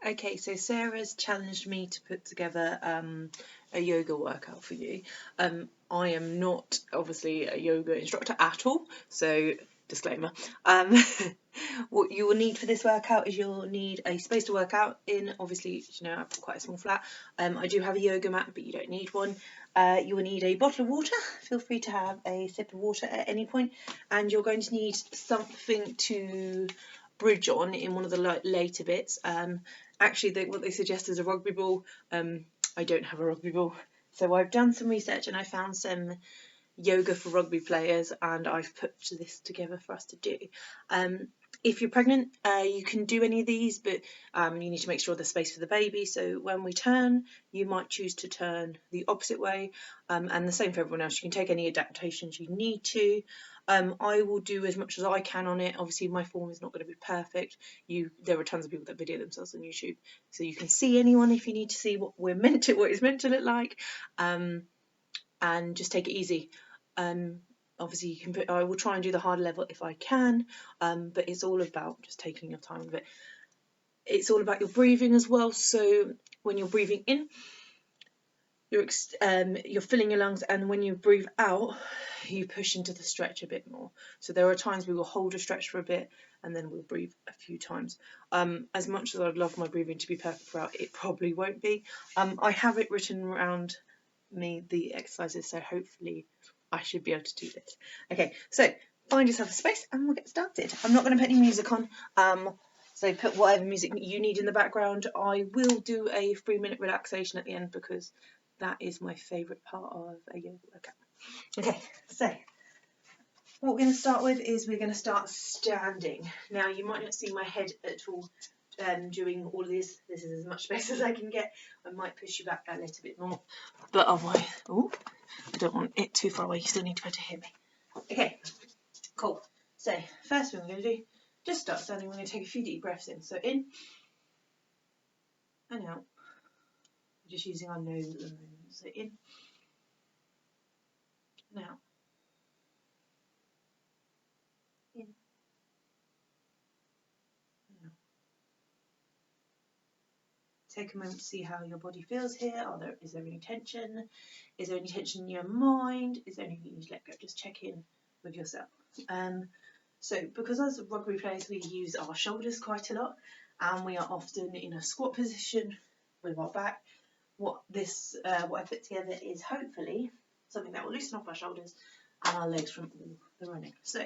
Okay, so Sarah's challenged me to put together a yoga workout for you. I am not obviously a yoga instructor at all, so disclaimer. What you will need for this workout is you'll need a space to work out in. Obviously, you know, I've got quite a small flat. I do have a yoga mat, but you don't need one. You will need a bottle of water. Feel free to have a sip of water at any point, and you're going to need something to bridge on in one of the later bits. Actually, what they suggest is a rugby ball. I don't have a rugby ball, so I've done some research and I found some yoga for rugby players, and I've put this together for us to do. If you're pregnant, you can do any of these, but you need to make sure there's space for the baby. So when we turn, you might choose to turn the opposite way, and the same for everyone else. You can take any adaptations you need to. I will do as much as I can on it. Obviously, my form is not going to be perfect. There are tons of people that video themselves on YouTube, so you can see anyone if you need to see what it's meant to look like, and just take it easy. Obviously, you can I will try and do the hard level if I can, but it's all about just taking your time with it. It's all about your breathing as well. So when you're breathing in, you're filling your lungs, and when you breathe out, you push into the stretch a bit more. So there are times we will hold a stretch for a bit and then we'll breathe a few times. As much as I'd love my breathing to be perfect throughout, it probably won't be. I have it written around me, the exercises, so hopefully I should be able to do this. Okay, so find yourself a space and we'll get started. I'm not going to put any music on, so put whatever music you need in the background. I will do a 3-minute relaxation at the end because that is my favourite part of a yoga workout. Okay, so what we're going to start with is we're going to start standing. Now, you might not see my head at all doing all of this. This is as much space as I can get. I might push you back a little bit more, but otherwise, I don't want it too far away. You still need to be able to hear me. Okay, cool. So first thing we're going to do, just start standing. We're going to take a few deep breaths in. So in and out. We're just using our nose at the moment. So in and out. In and out. Take a moment to see how your body feels here. Is there any tension? Is there any tension in your mind? Is there anything you need to let go? Just check in with yourself. So because as rugby players we use our shoulders quite a lot, and we are often in a squat position with our back, what I put together is hopefully something that will loosen up our shoulders and our legs from all the running. So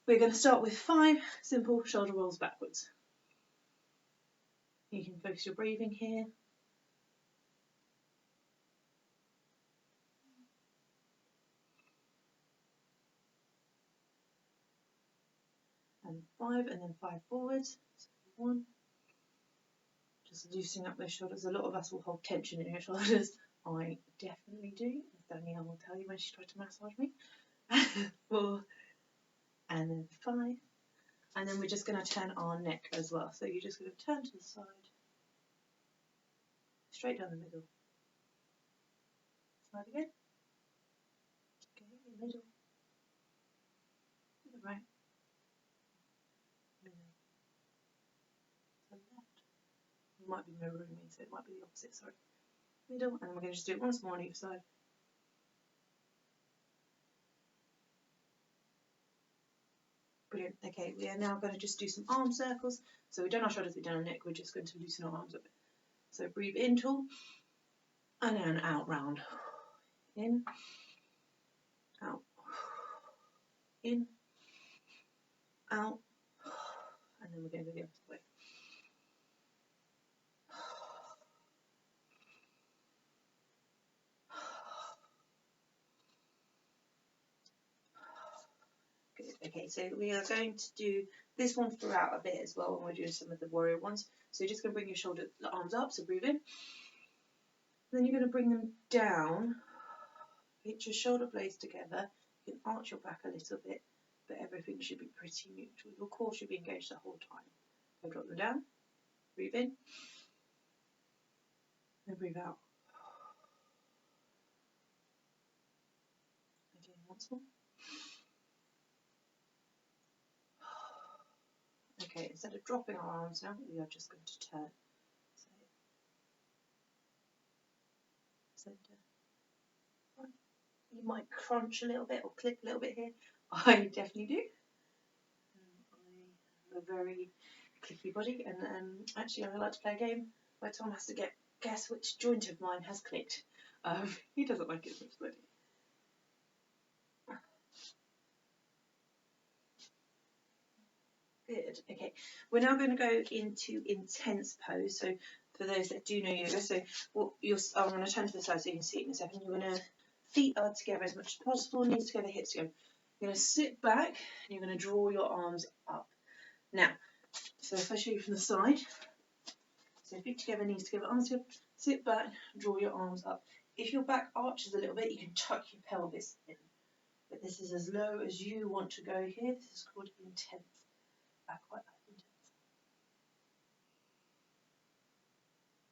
we're going to start with 5 simple shoulder rolls backwards. You can focus your breathing here. And 5, and then 5 forwards. So 1. Just loosening up those shoulders. A lot of us will hold tension in your shoulders. I definitely do, as Danielle will tell you when she tried to massage me. 4, and then 5. And then we're just going to turn our neck as well. So you're just going to turn to the side, straight down the middle. Side again. Okay, in the middle. To the right. Middle. To the left. You might be mirroring me, so it might be the opposite, sorry. Middle, and we're going to just do it once more on each side. Brilliant. Okay, we are now going to just do some arm circles. So we've done our shoulders, we've done our neck, we're just going to loosen our arms a bit. So breathe in tall, and then out round. In, out, in, out, and then we're going to go the opposite way. Okay, so we are going to do this one throughout a bit as well when we're doing some of the warrior ones. So you're just going to bring your arms up, so breathe in. Then you're going to bring them down, hit your shoulder blades together. You can arch your back a little bit, but everything should be pretty neutral. Your core should be engaged the whole time. So drop them down, breathe in, and breathe out. Again, once more. Okay, instead of dropping our arms now, we are just going to turn. centre. You might crunch a little bit or click a little bit here. I definitely do. I have a very clicky body, and actually I like to play a game where Tom has to guess which joint of mine has clicked. He doesn't like it as much as I do. Good. Okay, we're now going to go into intense pose. So for those that do know yoga, so I'm going to turn to the side so you can see it in a second. You're going to feet are together as much as possible, knees together, hips together. You're going to sit back and you're going to draw your arms up. Now, so if I show you from the side, so feet together, knees together, arms together, sit back, draw your arms up. If your back arches a little bit, you can tuck your pelvis in. But this is as low as you want to go here. This is called intense. Back quite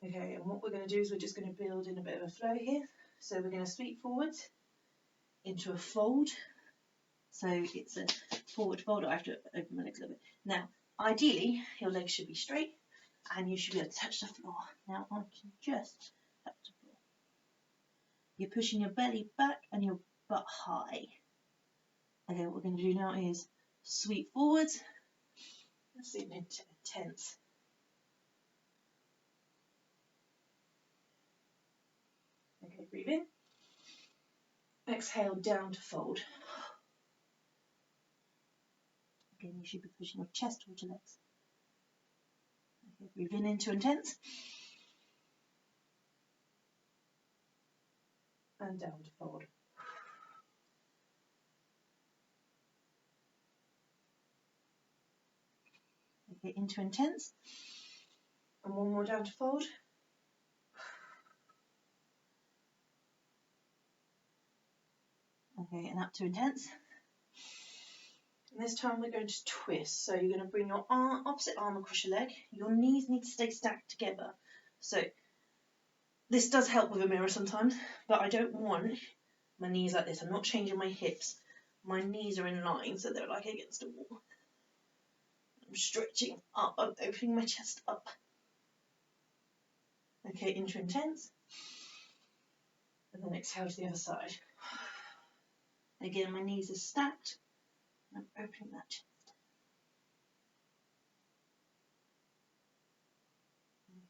intense. Okay, and what we're going to do is we're just going to build in a bit of a flow here. So we're going to sweep forwards into a fold. So it's a forward fold. I have to open my legs a little bit. Now, ideally, your legs should be straight and you should be able to touch the floor. Now, I can just touch the floor. You're pushing your belly back and your butt high. Okay, what we're going to do now is sweep forwards. Let's see, intense. Okay, breathe in. Exhale down to fold. Again, you should be pushing your chest towards your legs. Okay, breathe in into intense. And down to fold. Okay, into intense. And one more down to fold. Okay, and up to intense. And this time we're going to twist. So you're going to bring your opposite arm across your leg. Your knees need to stay stacked together. So this does help with a mirror sometimes, but I don't want my knees like this. I'm not changing my hips. My knees are in line, so they're like against a wall. I'm stretching up. I'm opening my chest up. Okay, into intense. And then exhale to the other side. Again, my knees are stacked. I'm opening that chest.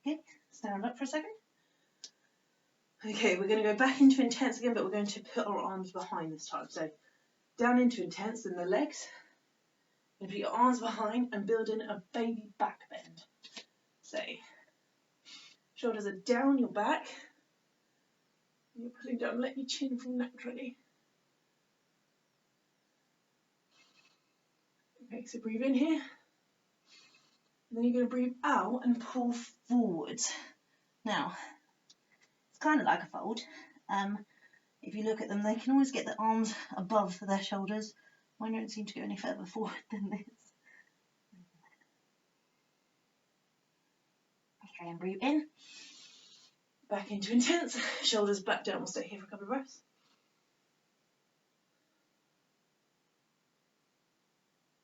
Okay, stand up for a second. Okay, we're going to go back into intense again, but we're going to put our arms behind this time. So down into intense in the legs. And put your arms behind and build in a baby back bend. So shoulders are down your back. And you're pulling down, let your chin fall naturally. Okay, so breathe in here. And then you're going to breathe out and pull forwards. Now, it's kind of like a fold. If you look at them, they can always get their arms above their shoulders. Mine don't seem to go any further forward than this. Okay, and breathe in. Back into intense. Shoulders back down. We'll stay here for a couple of breaths.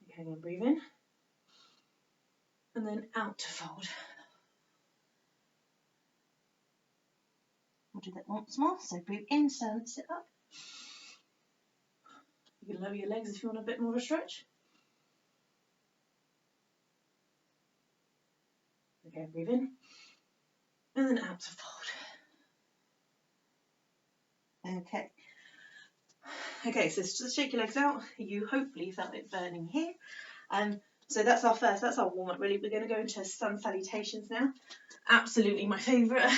Okay, then breathe in. And then out to fold. We'll do that once more. So breathe in, stand, sit up. You can lower your legs if you want a bit more of a stretch. Okay, breathe in. And then out to fold. Okay. Okay, so just shake your legs out. You hopefully felt it burning here. So that's our warm-up really. We're going to go into sun salutations now. Absolutely my favourite.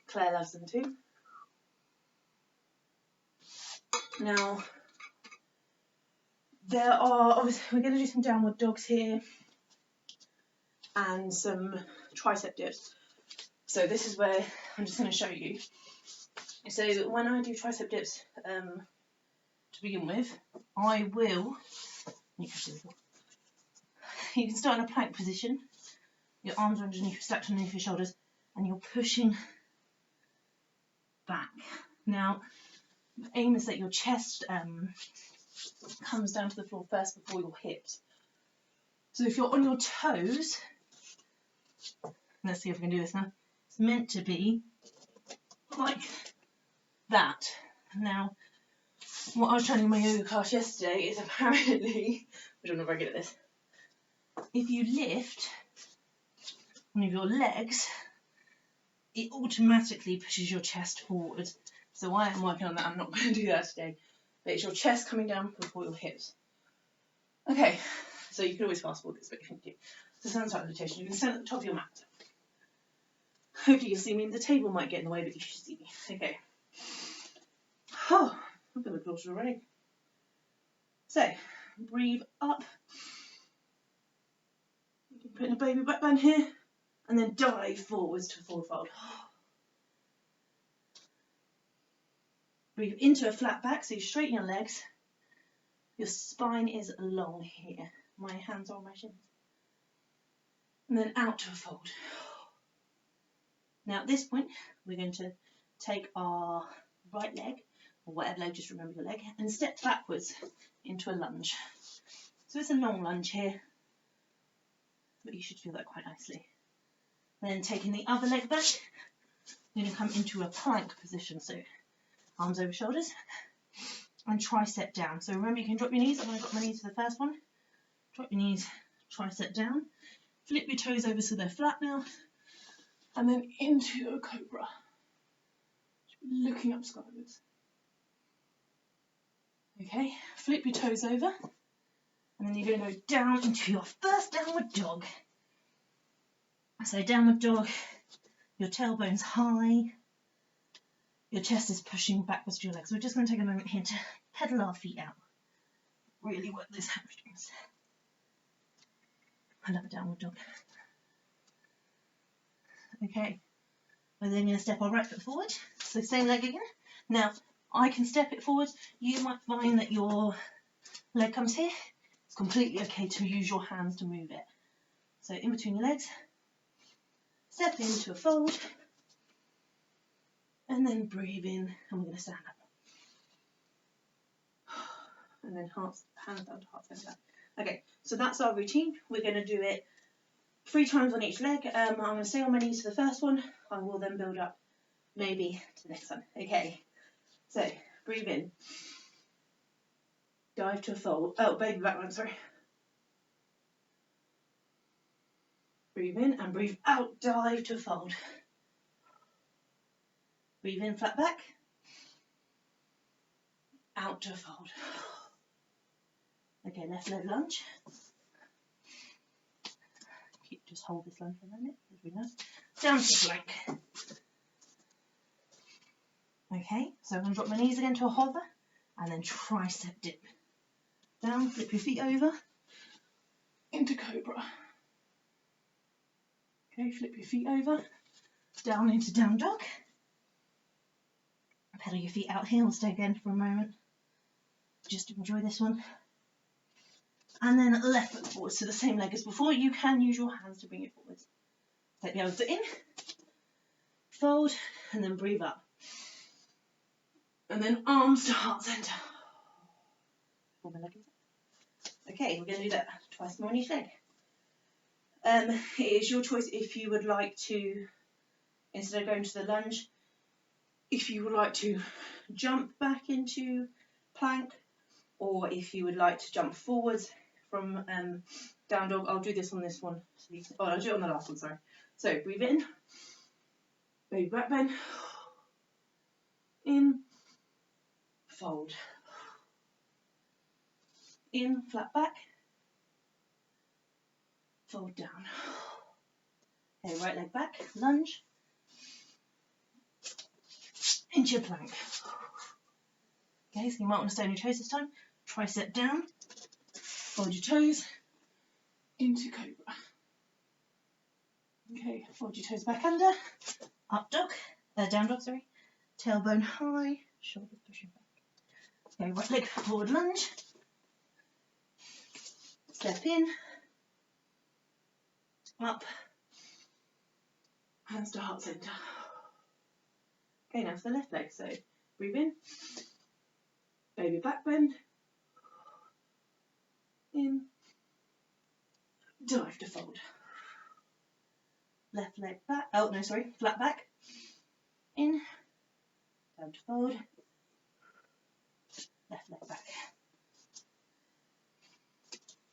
Claire loves them too. Now, obviously, we're going to do some downward dogs here and some tricep dips. So this is where I'm just going to show you. So when I do tricep dips, to begin with, I will, you can start in a plank position, your arms are stacked underneath your shoulders, and you're pushing back. Now, the aim is that your chest comes down to the floor first before your hips. So if you're on your toes, let's see if we can do this now, it's meant to be like that. Now, what I was trying in my yoga class yesterday is apparently, which I'm not very good at this, if you lift one of your legs, it automatically pushes your chest forward. So I am working on that. I'm not going to do that today. But it's your chest coming down before your hips. Okay, so you can always fast forward this, but if you need to. So stand salutation. You can stand at the top of your mat. Hopefully you'll see me. The table might get in the way, but you should see me. Okay. Oh, I've got the closer already. So, breathe up. You can put in a baby back bend here, and then dive forwards to forward fold. Breathe into a flat back, so you straighten your legs. Your spine is long here. My hands are on my shins. And then out to a fold. Now at this point, we're going to take our right leg, or whatever leg, just remember your leg, and step backwards into a lunge. So it's a long lunge here, but you should feel that quite nicely. Then taking the other leg back, you're going to come into a plank position, so arms over shoulders, and tricep down. So remember, you can drop your knees. I'm going to drop my knees for the first one. Drop your knees, tricep down. Flip your toes over so they're flat now. And then into a cobra. Looking up skywards. Okay, flip your toes over. And then you're going to go down into your first downward dog. So downward dog, your tailbone's high. Your chest is pushing backwards to your legs. So we're just going to take a moment here to pedal our feet out. Really work those hamstrings. I love a downward dog. Okay, we're then going to step our right foot forward. So same leg again. Now, I can step it forward. You might find that your leg comes here. It's completely okay to use your hands to move it. So in between your legs, step into a fold, and then breathe in, and we're going to stand up. And then hands down to heart center. Okay, so that's our routine. We're going to do it 3 times on each leg. I'm going to stay on my knees for the first one. I will then build up maybe to the next one. Okay, so breathe in. Dive to a fold. Oh, baby back one, sorry. Breathe in and breathe out. Dive to a fold. Breathe in, flat back. Out to a fold. Okay, left leg lunge. Just hold this lunge for a minute. Really nice. Down to plank. Okay, so I'm going to drop my knees again to a hover and then tricep dip. Down, flip your feet over into cobra. Okay, flip your feet over, down into down dog. Pedal your feet out here. We'll stay again for a moment. Just enjoy this one. And then left foot forward, so the same leg as before. You can use your hands to bring it forwards. Take the other foot in, fold, and then breathe up. And then arms to heart centre. Okay, we're going to do that twice more on each leg. It is your choice if you would like to, instead of going to the lunge, if you would like to jump back into plank, or if you would like to jump forwards from down dog. I'll do this on this one. Oh, I'll do it on the last one, sorry. So breathe in, baby back bend, in, fold, in, flat back, fold down. Okay, right leg back, lunge, into your plank. Okay, so you might want to stay on your toes this time. Tricep down, fold your toes, into cobra. Okay, fold your toes back under, up dog, down dog, sorry. Tailbone high, shoulders pushing back. Okay, right leg forward lunge. Step in, up, hands to heart centre. Okay, now for the left leg, so breathe in, baby back bend, in, dive to fold. Left leg back, oh no, sorry, flat back, in, down to forward, left leg back.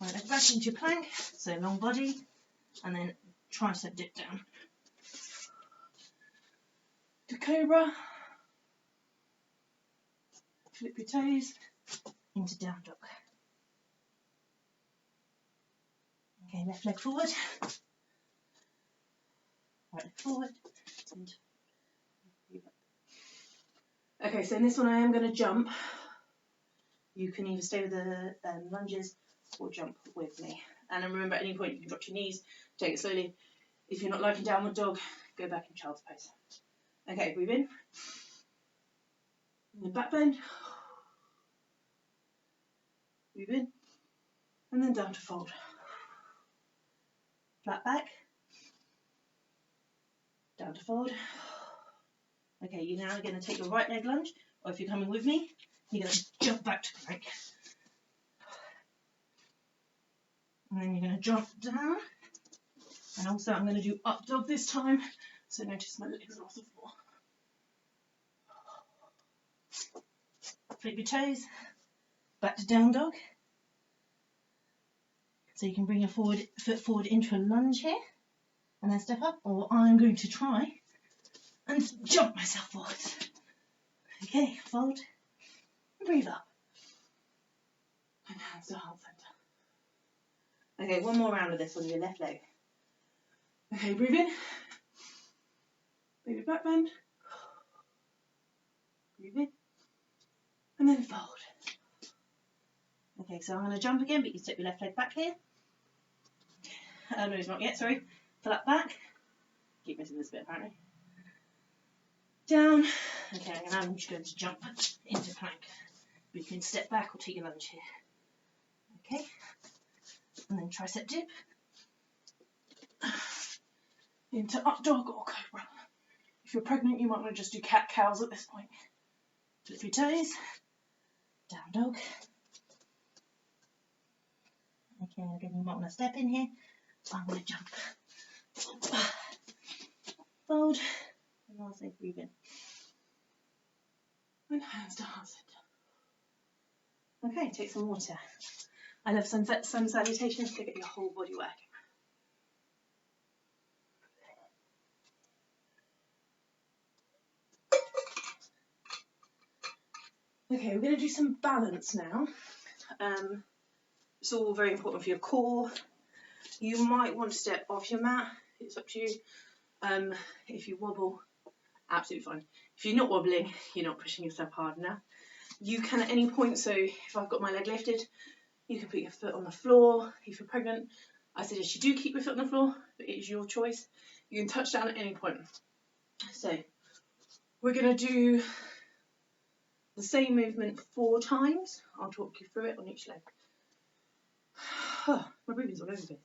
Right leg back into plank, so long body, and then tricep dip down. To cobra, flip your toes, into down dog. Okay, left leg forward, right leg forward, and okay, so in this one I am going to jump. You can either stay with the lunges or jump with me. And then remember, at any point you can drop your knees, take it slowly. If you're not liking downward dog, go back in child's pose. Okay, breathe in. And then back bend. Breathe in. And then down to fold. Flat back. Down to fold. Okay, you're now going to take your right leg lunge, or if you're coming with me, you're going to jump back to plank. And then you're going to jump down. And also I'm going to do up dog this time, so notice my legs are off the floor. Flip your toes, back to down dog. So you can bring your foot forward into a lunge here, and then step up, or I'm going to try and jump myself forward. Okay, fold, and breathe up. And hands to heart centre. Okay, one more round of this on your left leg. Okay, breathe in. Baby back bend. Breathe in. And then fold. Okay, so I'm going to jump again, but you step your left leg back here. No, it's not yet, sorry. Flat back. Keep missing this bit apparently. Down. Okay, and I'm just going to jump into plank. You can step back or take your lunge here. Okay. And then tricep dip. Into up dog or cobra. If you're pregnant, you might want to just do cat cows at this point. Flip your toes. Down dog. Okay, again, you might want to step in here. So I'm going to jump. Fold. And lastly, breathe in. And hands to heart center. Okay, take some water. I love sun salutations to get your whole body working. Okay, we're going to do some balance now. It's all very important for your core. You might want to step off your mat. It's up to you. If you wobble, absolutely fine. If you're not wobbling, you're not pushing yourself hard enough. You can at any point, so if I've got my leg lifted, you can put your foot on the floor. If you're pregnant, I suggest you do keep your foot on the floor, but it is your choice. You can touch down at any point. So we're going to do the same movement 4 times. I'll talk you through it on each leg. My breathing's all over the place.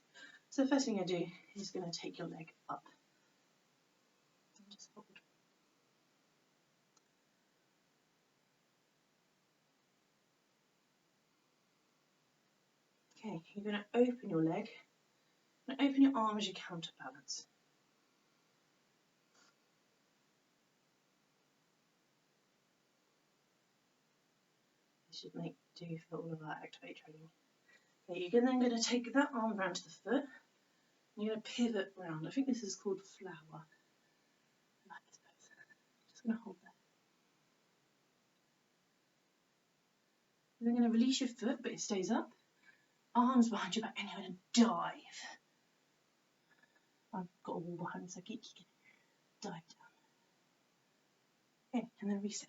So the first thing I do is going to take your leg up. And just hold. Okay, you're going to open your leg and open your arm as you counterbalance. This should do for all of that activate training. Okay, you're then going to take that arm round to the foot. And you're going to pivot round. I think this is called flower. I like this pose. Just going to hold there. You're then going to release your foot, but it stays up. Arms behind your back, and you're going to dive. I've got a wall behind me, so keep dive down. Okay, and then reset.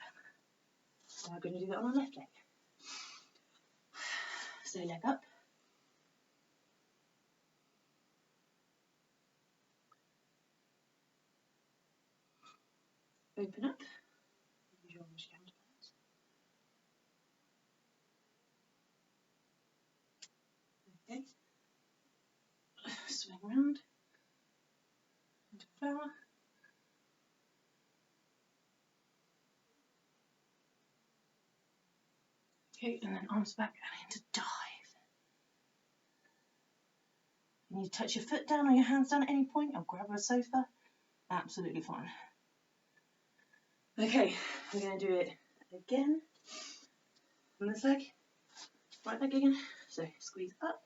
So I'm going to do that on our left leg. So leg up. Open up. Use your arm as your counterbalance. Okay. Swing round. Into flower. Okay, and then arms back and into dive. You need to touch your foot down or your hands down at any point, or grab a sofa. Absolutely fine. Okay, we're going to do it again on this leg, right leg again. So squeeze up,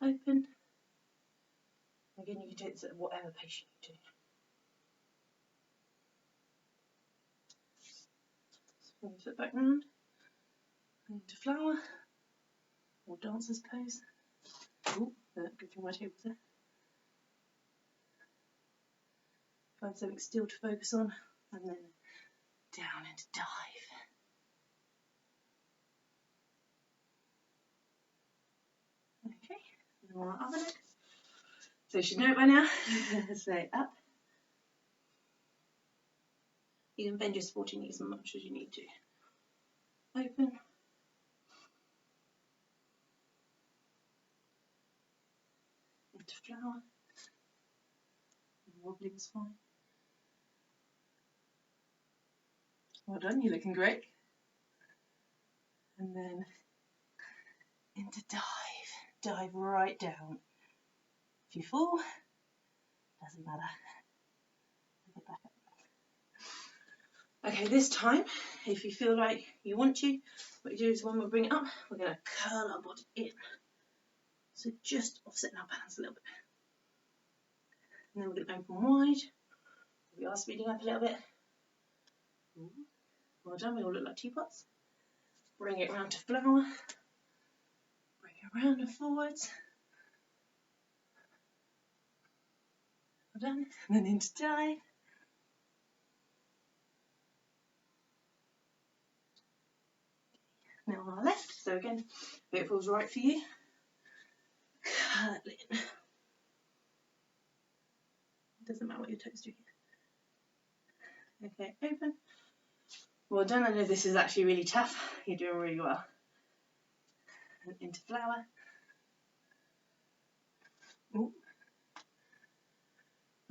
open. Again, you can take this at whatever pace you need to. Bring your foot back round, into flower, or dancer's pose. Oh, good thing my table's there. Find something still to focus on, and then down into dive. Okay, and on our other leg. So you should know it by now. So up. You can bend your sporting knees as much as you need to. Open. Into flower. Wobbling is fine. Well done, you're looking great. And then into dive. Dive right down. If you fall, doesn't matter. Get back up. Okay, this time, if you feel like you want to, what you do is when we bring it up, we're going to curl our body in. So just offsetting our balance a little bit. And then we're going to open wide. We are speeding up a little bit. Ooh. Well done, we all look like teapots. Bring it round to flower. Bring it round and forwards. Well done. And then into dive. Now on our left. So again, if it feels right for you, curl in. Doesn't matter what your toes do here. Okay, open. Well done. I know this is actually really tough. You're doing really well. And into flower. Ooh.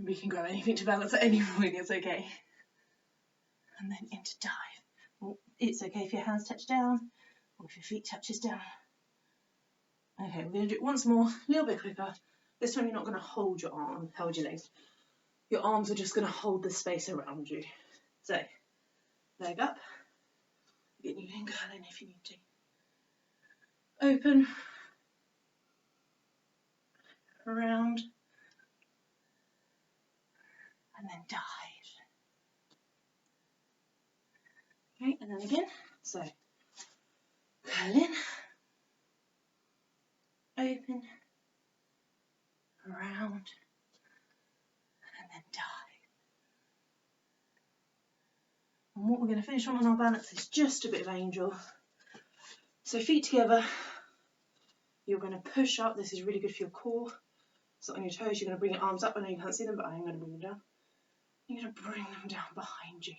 We can grab anything to balance at any point, it's okay. And then into dive. Well, it's okay if your hands touch down or if your feet touches down. Okay, we're going to do it once more, a little bit quicker. This time you're not going to hold your legs. Your arms are just going to hold the space around you. So, leg up. Again, you can curl in if you need to. Open. Around. And then dive. Okay, and then again. So, curl in. Open. Around. And then dive. And what we're going to finish on our balance is just a bit of angel. So feet together, you're going to push up. This is really good for your core. So on your toes, you're going to bring your arms up. I know you can't see them, but I'm going to bring them down. You're going to bring them down behind you.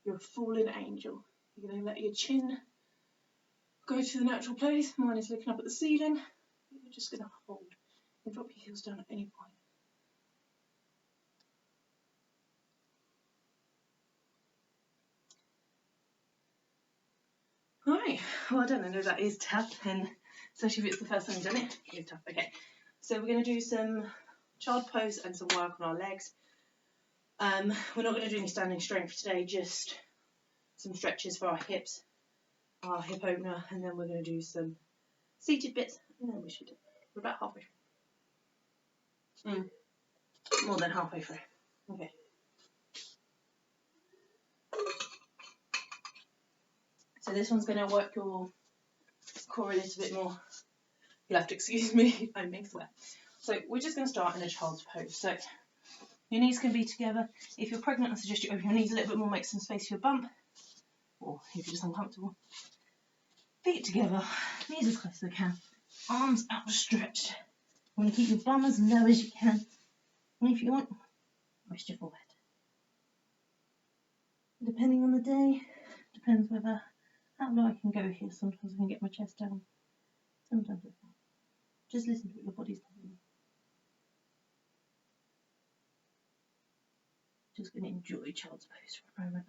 You're a fallen angel. You're going to let your chin go to the natural place. Mine is looking up at the ceiling. You're just going to hold. You can drop your heels down at any point. Alright, well done. I know that is tough, and especially if it's the first time you've done it, it is tough. Okay, so we're going to do some child pose and some work on our legs. We're not going to do any standing strength today, just some stretches for our hips, our hip opener, and then we're going to do some seated bits, and then we're about halfway through. More than halfway through. Okay. So this one's going to work your core a little bit more. You'll have to excuse me if I make swear. So we're just going to start in a child's pose. So your knees can be together. If you're pregnant, I suggest you open your knees a little bit more, make some space for your bump. Or if you're just uncomfortable. Feet together, knees as close as they can, arms outstretched. You want to keep your bum as low as you can. And if you want, rest your forehead. Depending on the day, depends how low I can go here. Sometimes I can get my chest down, sometimes I can't. Just listen to what your body's telling you. Just going to enjoy child's pose for a moment.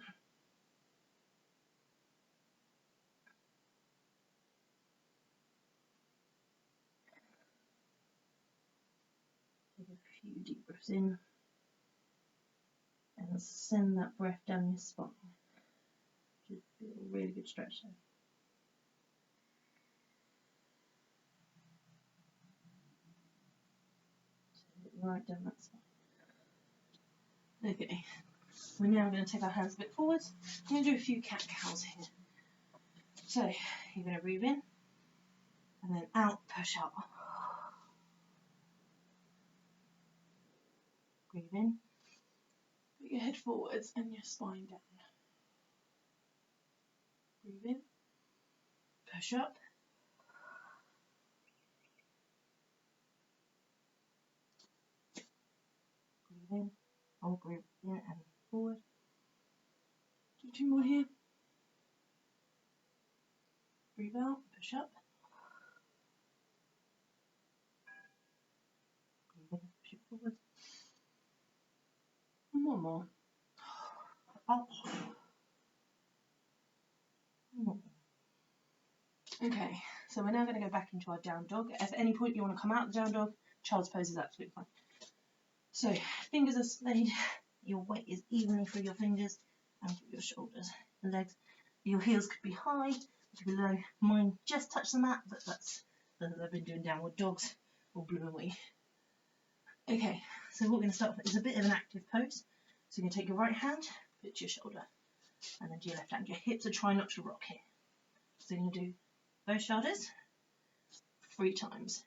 A few deep breaths in and send that breath down your spine. Just feel a really good stretch there. Right down that spine. Okay, we're now going to take our hands a bit forwards. I'm going to do a few cat-cows here. So, you're going to breathe in, and then out, push up. Breathe in, put your head forwards and your spine down. Breathe in, push up. Breathe in, hold, breathe in and forward. Do 2 more here. Breathe out, push up. Breathe in, push it forward. And 1 more. Up. 1 more. Okay, so we're now going to go back into our down dog. If at any point you want to come out of the down dog, child's pose is absolutely fine. So, fingers are splayed, your weight is evenly through your fingers and through your shoulders and legs. Your heels could be high, could be low. Mine just touch the mat, but that's because I've been doing downward dogs all blue away. Okay, so what we're going to start with is a bit of an active pose. So you're going to take your right hand, put to your shoulder, and then to your left hand. Your hips are trying not to rock here. So you're going to do both shoulders 3 times.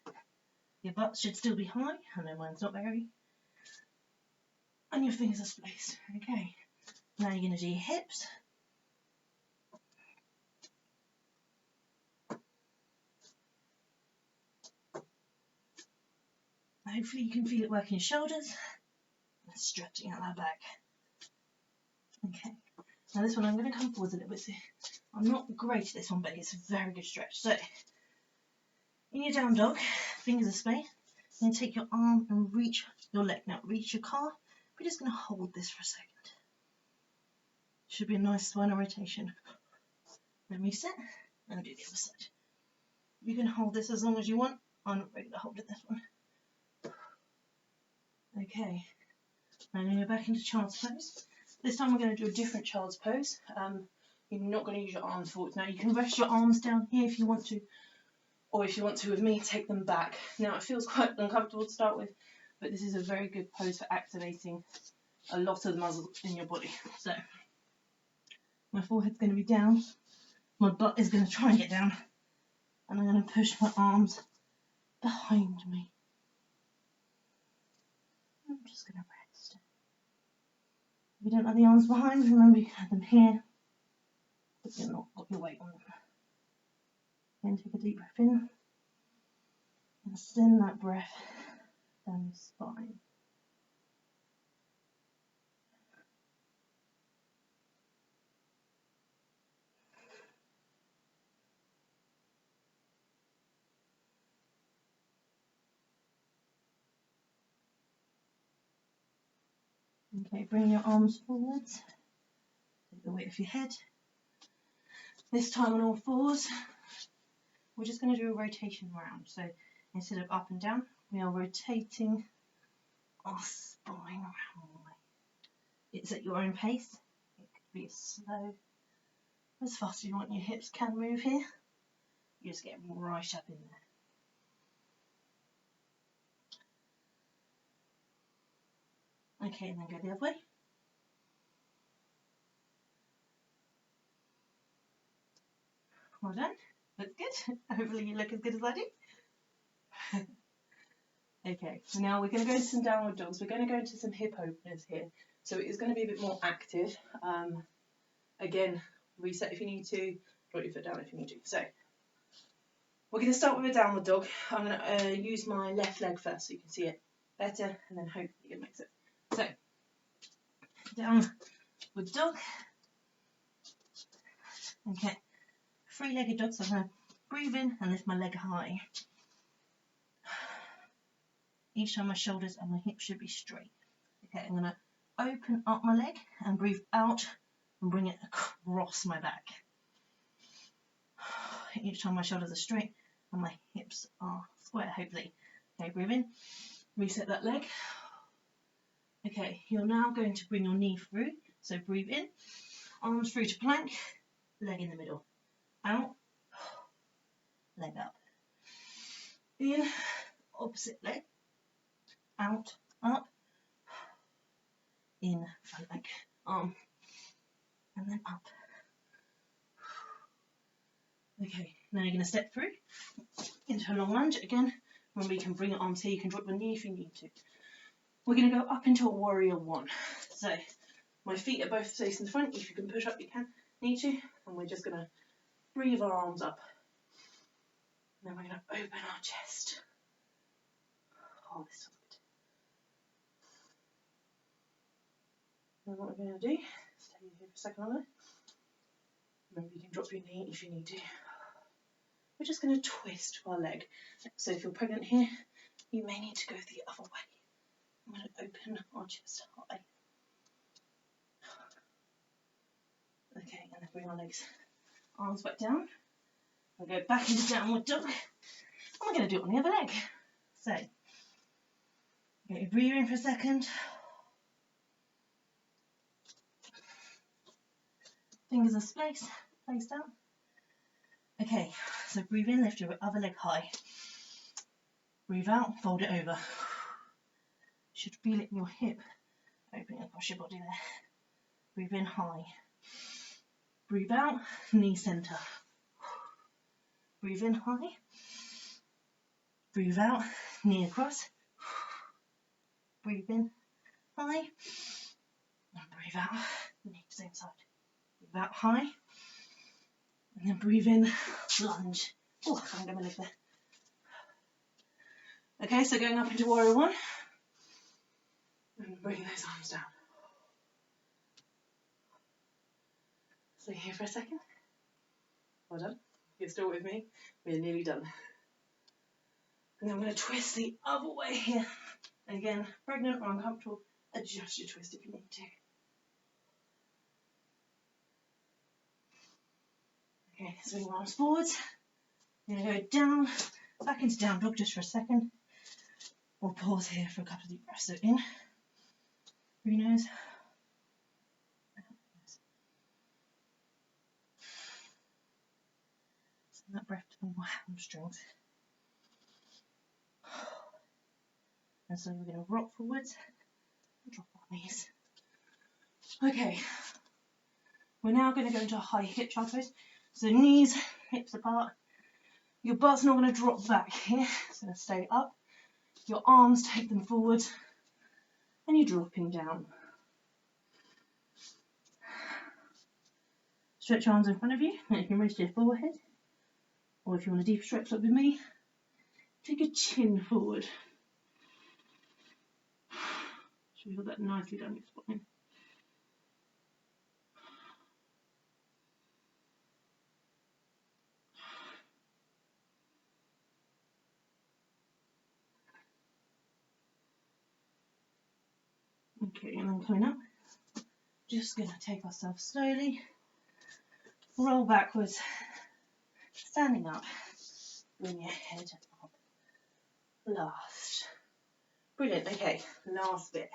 Your butt should still be high. I know mine's not very. And your fingers are spaced. Okay. Now you're going to do your hips. Hopefully you can feel it working your shoulders and stretching out that back. Okay. Now this one I'm going to come forwards a little bit. So I'm not great at this one, but it's a very good stretch. So in your down dog, fingers are spaced. You're going to take your arm and reach your leg. Now reach your calf. We're just going to hold this for a second. Should be a nice spinal rotation. Then reset and do the other side. You can hold this as long as you want. I'm not ready to hold it this one. Okay. Now I'm going to go back into child's pose. This time we're going to do a different child's pose. You're not going to use your arms forward. Now you can rest your arms down here if you want to, or if you want to with me, take them back. Now it feels quite uncomfortable to start with, but this is a very good pose for activating a lot of the muscles in your body. So my forehead's going to be down, my butt is going to try and get down, and I'm going to push my arms behind me. I'm just going to rest. If you don't have the arms behind, remember you can have them here, but you're not got your weight on them. Then take a deep breath in and send that breath down your spine. Okay, bring your arms forwards, take the weight off your head. This time on all fours, we're just going to do a rotation round. So instead of up and down, we are rotating our spine around. It's at your own pace. It could be as slow, as fast as you want. Your hips can move here. You just get right up in there. Okay, and then go the other way. Well done. Looks good. Hopefully you look as good as I do. Okay, so now we're going to go into some downward dogs. We're going to go into some hip openers here. So it is going to be a bit more active. Again, reset if you need to, drop your foot down if you need to. So we're going to start with a downward dog. I'm going to use my left leg first so you can see it better, and then hopefully it makes it. So downward dog. Okay, 3-legged dog. So I'm going to breathe in and lift my leg high. Each time my shoulders and my hips should be straight. Okay, I'm going to open up my leg and breathe out and bring it across my back. Each time my shoulders are straight and my hips are square, hopefully. Okay, breathe in Reset that leg. Okay, you're now going to bring your knee through. So breathe in, arms through to plank, leg in the middle. Out, leg up. In, opposite leg. Out, up, in, front leg, arm, and then up. Okay, now you're going to step through into a long lunge. Again, remember you can bring your arms here, you can drop your knee if you need to. We're going to go up into a warrior one. So my feet are both facing the front. If you can push up, you can, need to. And we're just going to breathe our arms up. And then we're going to open our chest. Oh, this feels good. And what we're going to do, stay here for a second on it. Remember you can drop your knee if you need to. We're just going to twist our leg. So if you're pregnant here, you may need to go the other way. I'm going to open our chest high. Okay, and then bring our legs, arms back down. We'll go back into downward dog. And we're going to do it on the other leg. So, okay, breathe in for a second. Fingers are placed out. Okay, so breathe in, lift your other leg high. Breathe out, fold it over. You should feel it in your hip, opening across your body there. Breathe in high. Breathe out, knee centre. Breathe in high. Breathe out, knee across. Breathe in high. And breathe out, knee same side. Breathe out high. And then breathe in, lunge. Oh, I can't get my leg there. Okay, so going up into warrior one. And bring those arms down. Stay here for a second. Well done. You're still with me. We're nearly done. And then I'm going to twist the other way here. Again, pregnant or uncomfortable, adjust your twist if you need to. Okay, swing arms forwards. You're going to go down, back into down dog just for a second. We'll pause here for a couple of deep breaths. So in, through your nose. Send that breath to the hamstrings. And so we're going to rock forwards and drop our knees. Okay, we're now going to go into a high hip child pose. So knees, hips apart. Your butt's not going to drop back here. It's going to stay up. Your arms, take them forward. And you're dropping down. Stretch your arms in front of you. And you can raise your forehead. Or if you want a deep stretch up with me, take your chin forward. Should we hold that nicely down your spine? Okay, and then coming up, just going to take ourselves slowly, roll backwards, standing up, bring your head up. Last. Brilliant, okay, last bit.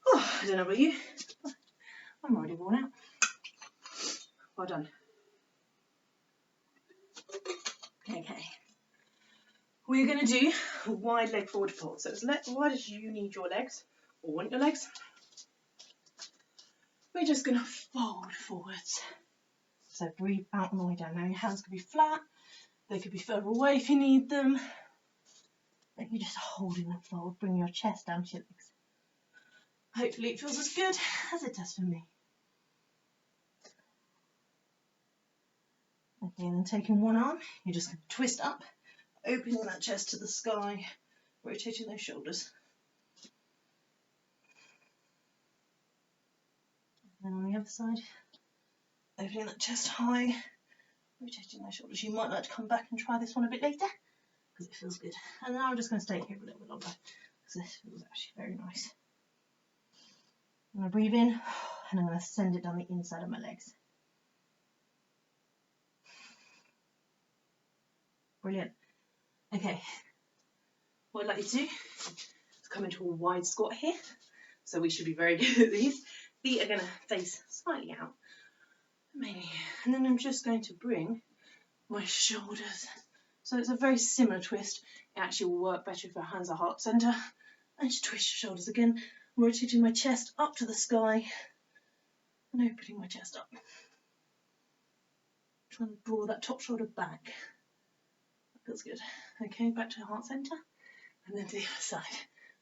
Oh, I don't know about you, I'm already worn out. Well done. Okay, we're going to do a wide leg forward fold. So as wide as you need your legs, or want your legs. We're just going to fold forwards. So breathe out and all the way down. Now your hands could be flat, they could be further away if you need them. But you're just holding that fold, bring your chest down to your legs. Hopefully it feels as good as it does for me. Okay, and then taking one arm, you're just going to twist up, opening that chest to the sky, rotating those shoulders. And then on the other side, opening that chest high, rotating those shoulders. You might like to come back and try this one a bit later, because it feels good. And now I'm just going to stay here a little bit longer, because this feels actually very nice. I'm going to breathe in, and I'm going to send it down the inside of my legs. Brilliant. Okay. what I'd like you to do is come into a wide squat here. So we should be very good at these. Feet are going to face slightly out, maybe. And then I'm just going to bring my shoulders. So it's a very similar twist. It actually will work better if your hands are heart center. And just twist your shoulders again, rotating my chest up to the sky and opening my chest up. Trying to draw that top shoulder back. That feels good. Okay, back to heart center and then to the other side.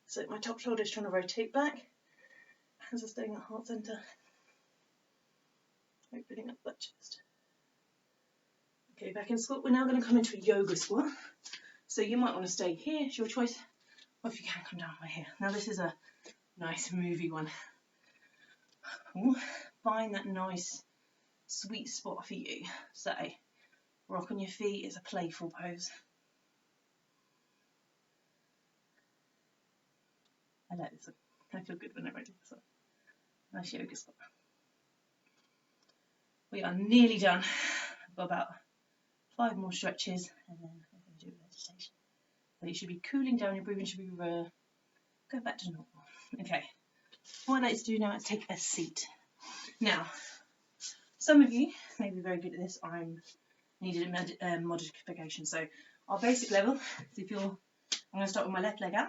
So my top shoulder is trying to rotate back. Hands are staying at heart center. Opening up that chest. Okay, back in squat. We're now going to come into a yoga squat. So you might want to stay here, it's your choice. Or if you can, come down right here. Now this is a nice movie one. Ooh, find that nice sweet spot for you. So rock on your feet is a playful pose. I like this one. I feel good whenever I do this one. Nice yoga squat. We are nearly done. I've got about 5 more stretches and then we're going to do meditation. So you should be cooling down, your breathing should be go back to normal. Okay, what I'd like to do now is take a seat. Now, some of you may be very good at this. I'm needed a modification. So our basic level is I'm going to start with my left leg out.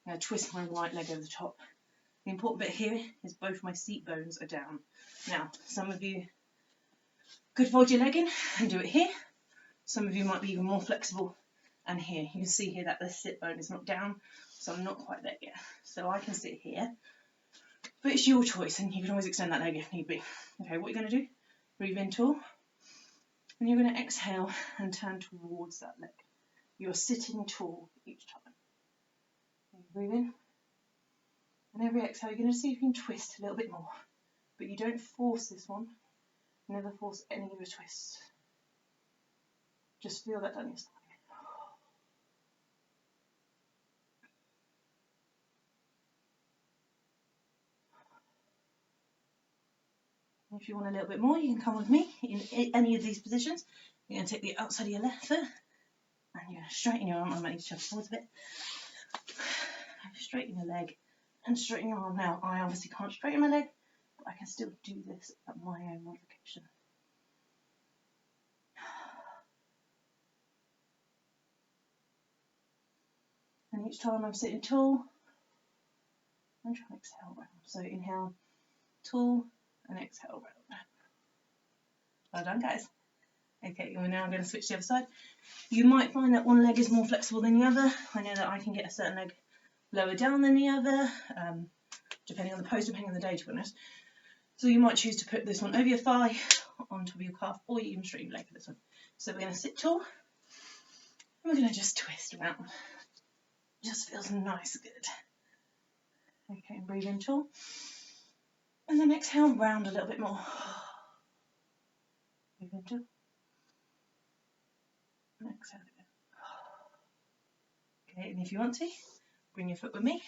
I'm going to twist my right leg over the top. The important bit here is both my seat bones are down. Now, some of you could fold your leg in and do it here. Some of you might be even more flexible and here. You can see here that the sit bone is not down, so I'm not quite there yet. So I can sit here, but it's your choice and you can always extend that leg if need be. Okay, what you're going to do, breathe in tall, and you're going to exhale and turn towards that leg. You're sitting tall each time. You breathe in, and every exhale you're going to see if you can twist a little bit more, but you don't force this one. Never force any of your twists. Just feel that down your spine. If you want a little bit more, you can come with me in any of these positions. You're going to take the outside of your left foot and you're going to straighten your arm. I might need to shove forwards a bit. Straighten your leg and straighten your arm. Now, I obviously can't straighten my leg, but I can still do this at my own modification. And each time I'm sitting tall, I'm trying to exhale round. So inhale, tall, and exhale round. Well done, guys. Okay, we're now going to switch to the other side. You might find that one leg is more flexible than the other. I know that I can get a certain leg lower down than the other, depending on the pose, depending on the day, to be honest. So you might choose to put this one over your thigh, on top of your calf, or you can straighten your leg for this one. So we're going to sit tall, and we're going to just twist around. Just feels nice, good. Okay, and breathe in tall. And then exhale, round a little bit more. Breathe in tall. And exhale again. Okay, and if you want to, bring your foot with me.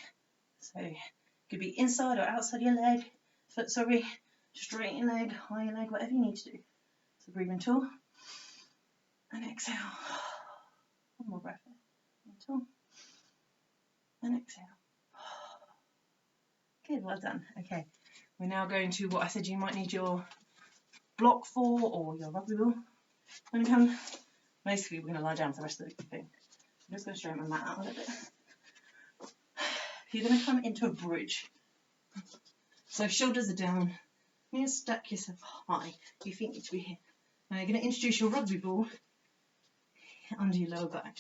So it could be inside or outside your leg. Foot, sorry. Straighten leg, higher leg, whatever you need to do. So breathe in tall. And exhale. One more breath. In tall. And exhale. Good, well done. Okay, we're now going to what I said you might need your block for, or your rugby ball. I'm going to come, basically we're going to lie down for the rest of the thing. I'm just going to straighten my mat out a little bit. You're going to come into a bridge. So shoulders are down. You're going to stack yourself high. Your feet need to be here. Now you're going to introduce your rugby ball under your lower back.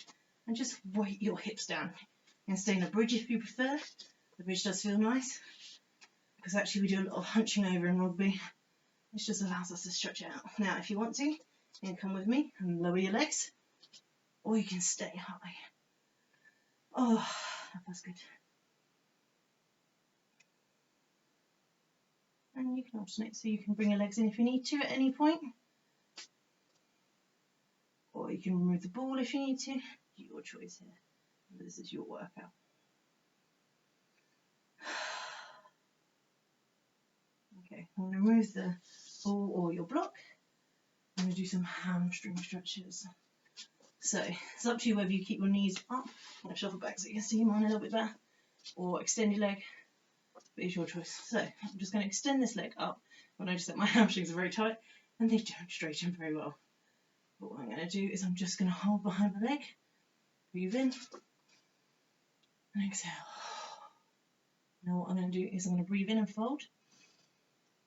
And just weight your hips down. You can stay in a bridge if you prefer. The bridge does feel nice, because actually we do a lot of hunching over in rugby. This just allows us to stretch out. Now if you want to, you can come with me and lower your legs, or you can stay high. Oh, that feels good. And you can alternate, so you can bring your legs in if you need to at any point, or you can remove the ball if you need to. Your choice here. This is your workout. Okay, I'm going to remove the ball or your block. I'm going to do some hamstring stretches. So it's up to you whether you keep your knees up. I'm going to shuffle back so you can see mine a little bit better, or extend your leg, but it's your choice. So I'm just going to extend this leg up. You'll notice that my hamstrings are very tight and they don't straighten very well. But what I'm going to do is I'm just going to hold behind the leg, breathe in, and exhale. Now what I'm going to do is I'm going to breathe in and fold,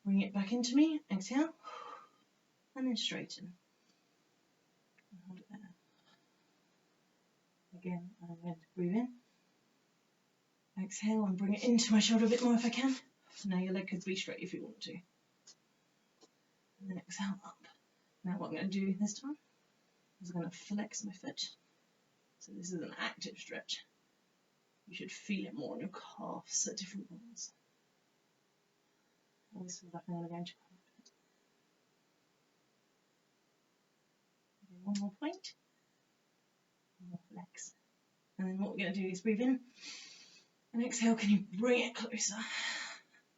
bring it back into me, exhale, and then straighten. And hold it there. Again, I'm going to breathe in, exhale, and bring it into my shoulder a bit more if I can. Now your leg could be straight if you want to. And then exhale up. Now what I'm going to do this time is I'm going to flex my foot. So this is an active stretch. You should feel it more on your calves at different points. And this feels like I'm going to go into carpet. Okay, one more point. One more flex. And then what we're going to do is breathe in and exhale. Can you bring it closer?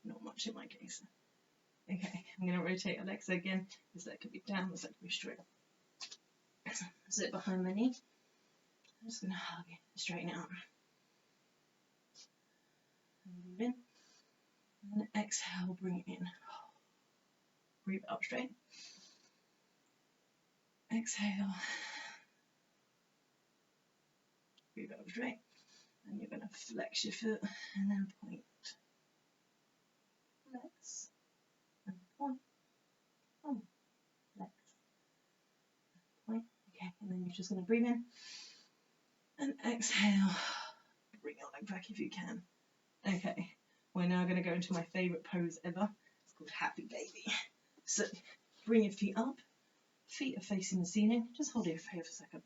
Not much in my case. Okay, I'm going to rotate your legs again. This leg could be down, this leg could be straight. Sit behind my knee. I'm just going to hug it, straighten it out. And breathe in. And then exhale, bring it in. Breathe up straight. Exhale. Breathe up straight. And you're going to flex your foot and then point. Flex. And point. Oh. Flex. Point. Okay, and then you're just going to breathe in. And exhale. Bring your leg back if you can. Okay, we're now going to go into my favourite pose ever. It's called Happy Baby. So, bring your feet up. Feet are facing the ceiling. Just hold it here for a second.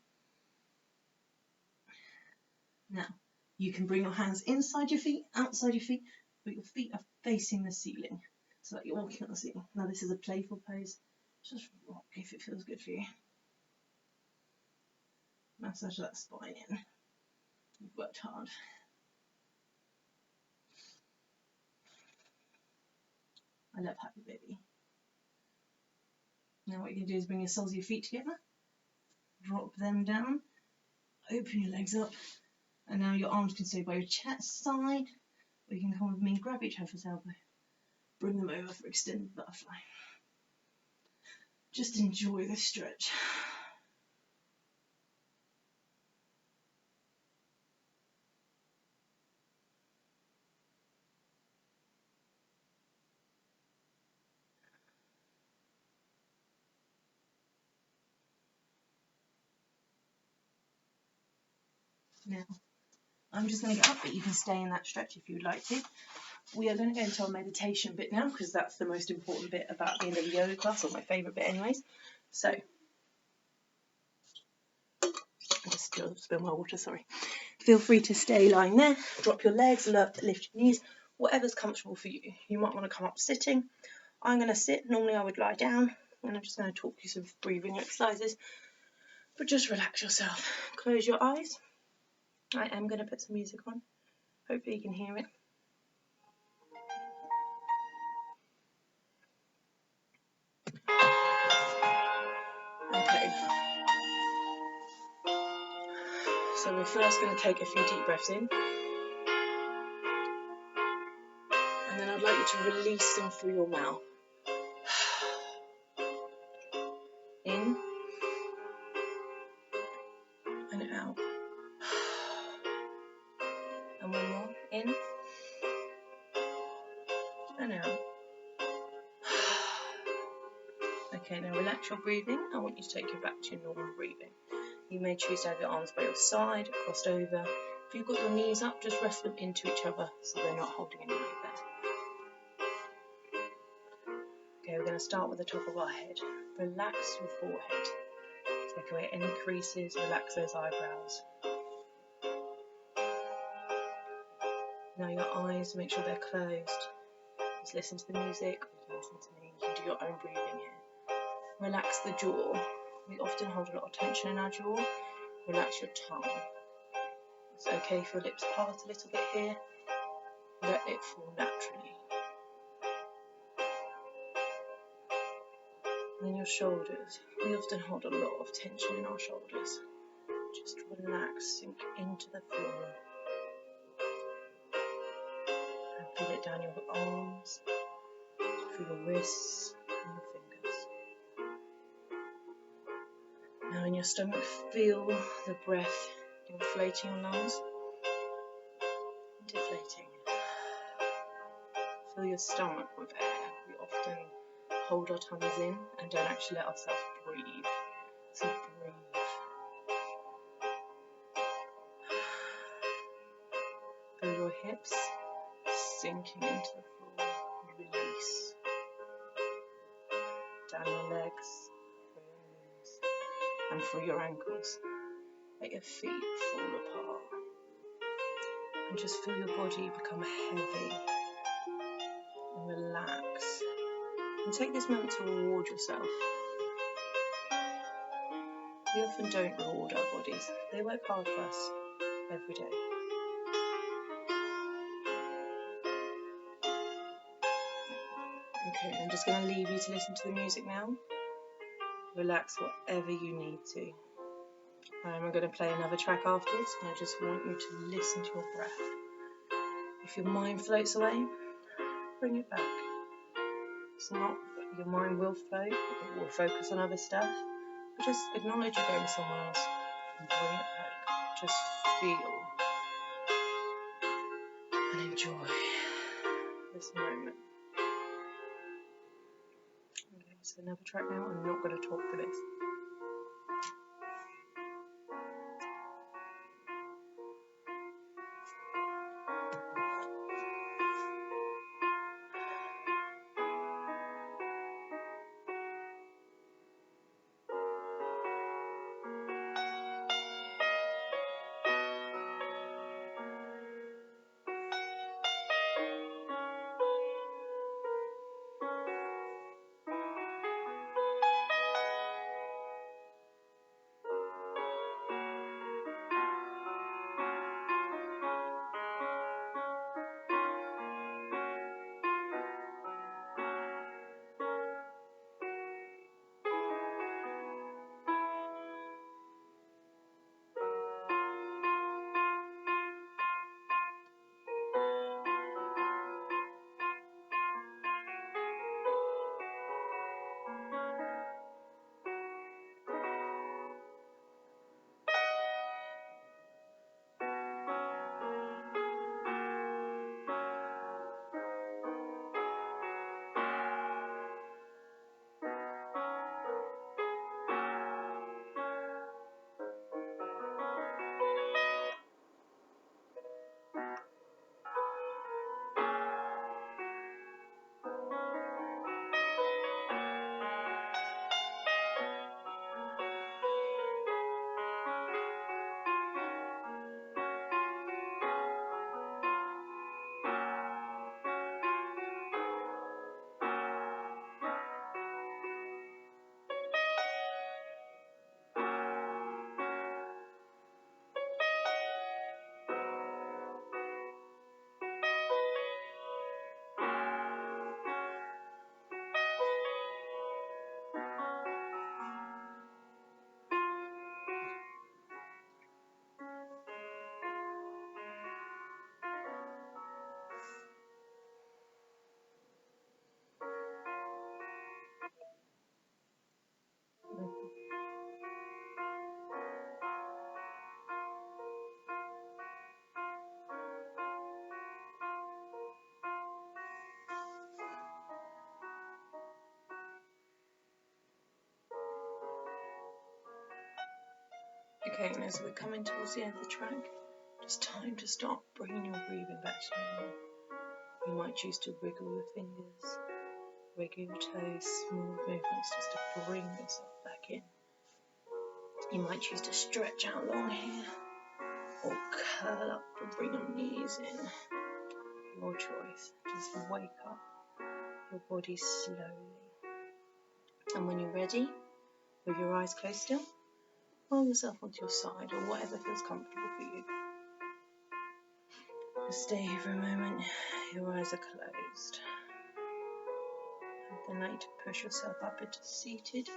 Now, you can bring your hands inside your feet, outside your feet, but your feet are facing the ceiling, so that you're walking on the ceiling. Now, this is a playful pose. Just rock if it feels good for you. Massage that spine in. You've worked hard. I love Happy Baby. Now what you can do is bring your soles of your feet together, drop them down, open your legs up, and now your arms can stay by your chest side, or you can come with me, grab each other's elbow, bring them over for extended butterfly. Just enjoy this stretch. Now, I'm just going to get up, but you can stay in that stretch if you'd like to. We are going to go into our meditation bit now, because that's the most important bit about the end of the yoga class, or my favourite bit anyways. So, I just spill my water, sorry. Feel free to stay lying there, drop your legs, lift your knees, whatever's comfortable for you. You might want to come up sitting. I'm going to sit, normally I would lie down, and I'm just going to talk you some breathing exercises, but just relax yourself. Close your eyes. I am going to put some music on. Hopefully you can hear it. Okay. So we're first going to take a few deep breaths in. And then I'd like you to release them through your mouth. In. And out. And one more. In. And out. Okay, now relax your breathing. I want you to take you back to your normal breathing. You may choose to have your arms by your side, crossed over. If you've got your knees up, just rest them into each other so they're not holding any weight there. Okay, we're going to start with the top of our head. Relax your forehead. Take away any creases, relax those eyebrows. Now your eyes, make sure they're closed. Just listen to the music, or listen to me. You can do your own breathing here. Relax the jaw. We often hold a lot of tension in our jaw. Relax your tongue. It's okay if your lips part a little bit here. Let it fall naturally. And then your shoulders. We often hold a lot of tension in our shoulders. Just relax, sink into the floor. And feel it down your arms, through your wrists and your fingers. Now in your stomach, feel the breath inflating your lungs and deflating. Fill your stomach with air. We often hold our tongues in and don't actually let ourselves breathe. So breathe. Feel your hips sinking into the floor. Release. Down your legs, through your knees, and through your ankles. Let your feet fall apart. And just feel your body become heavy. And relax. And take this moment to reward yourself. We often don't reward our bodies. They work hard for us every day. Okay, I'm just going to leave you to listen to the music now. Relax whatever you need to. I'm going to play another track afterwards, and I just want you to listen to your breath. If your mind floats away, bring it back. It's not that your mind will float, it will focus on other stuff, but just acknowledge you're going somewhere else and bring it back. Just feel and enjoy this moment. Okay, so another track now. I'm not going to talk for this. Okay, and as we're coming towards the end of the track, it's time to start bringing your breathing back to normal. You might choose to wiggle your fingers, wiggle your toes, small movements just to bring yourself back in. You might choose to stretch out long here, or curl up and bring your knees in. Your choice. Just wake up your body slowly. And when you're ready, with your eyes closed still, roll yourself onto your side or whatever feels comfortable for you. Just stay here for a moment. Your eyes are closed. And then like to push yourself up into seated.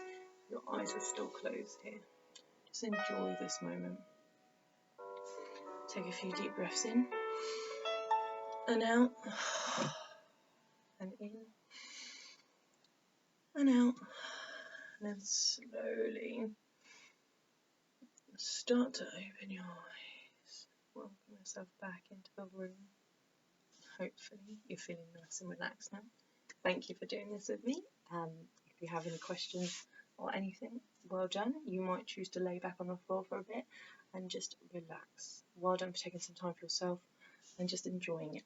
Your eyes are still closed here. Just enjoy this moment. Take a few deep breaths in and out, and in and out, and then slowly start to open your eyes. Welcome yourself back into the room. Hopefully you're feeling nice and relaxed now. Thank you for doing this with me. If you have any questions or anything, well done. You might choose to lay back on the floor for a bit and just relax. Well done for taking some time for yourself and just enjoying it.